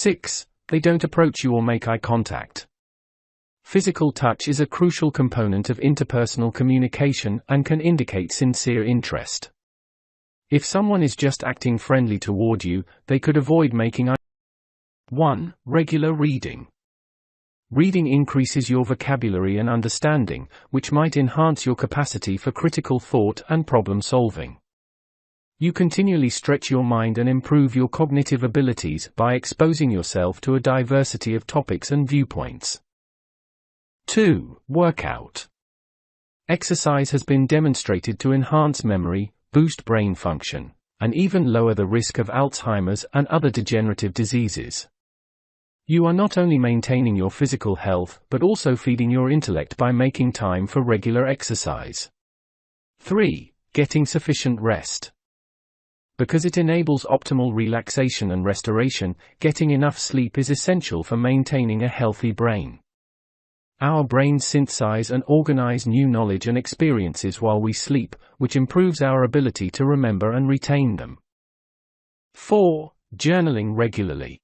6. They don't approach you or make eye contact. Physical touch is a crucial component of interpersonal communication and can indicate sincere interest. If someone is just acting friendly toward you, they could avoid making eye. 1. Regular reading. Reading increases your vocabulary and understanding, which might enhance your capacity for critical thought and problem solving. You continually stretch your mind and improve your cognitive abilities by exposing yourself to a diversity of topics and viewpoints. 2. Workout. Exercise has been demonstrated to enhance memory, boost brain function, and even lower the risk of Alzheimer's and other degenerative diseases. You are not only maintaining your physical health but also feeding your intellect by making time for regular exercise. 3. Getting sufficient rest. Because it enables optimal relaxation and restoration, getting enough sleep is essential for maintaining a healthy brain. Our brains synthesize and organize new knowledge and experiences while we sleep, which improves our ability to remember and retain them. 4. Journaling regularly.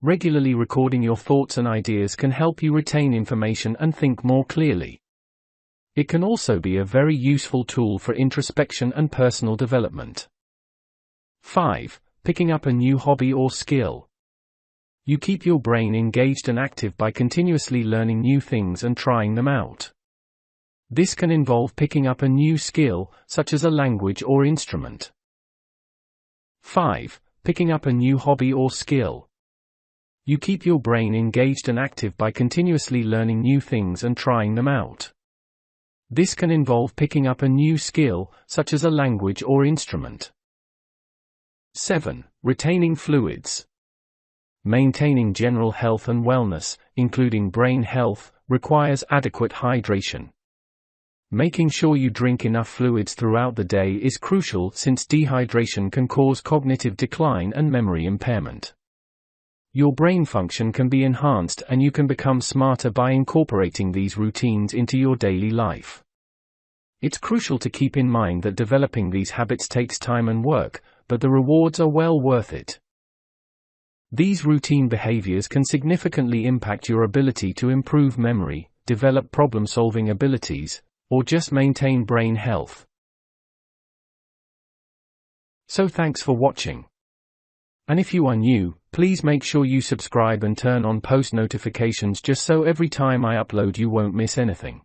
Regularly recording your thoughts and ideas can help you retain information and think more clearly. It can also be a very useful tool for introspection and personal development. 5. Picking up a new hobby or skill. You keep your brain engaged and active by continuously learning new things and trying them out. This can involve picking up a new skill, such as a language or instrument. 5. Picking up a new hobby or skill. You keep your brain engaged and active by continuously learning new things and trying them out. This can involve picking up a new skill, such as a language or instrument. 7. Retaining fluids. Maintaining general health and wellness, including brain health, requires adequate hydration. Making sure you drink enough fluids throughout the day is crucial since dehydration can cause cognitive decline and memory impairment. Your brain function can be enhanced and you can become smarter by incorporating these routines into your daily life. It's crucial to keep in mind that developing these habits takes time and work, but the rewards are well worth it. These routine behaviors can significantly impact your ability to improve memory, develop problem-solving abilities, or just maintain brain health. So thanks for watching. And if you are new, please make sure you subscribe and turn on post notifications just so every time I upload you won't miss anything.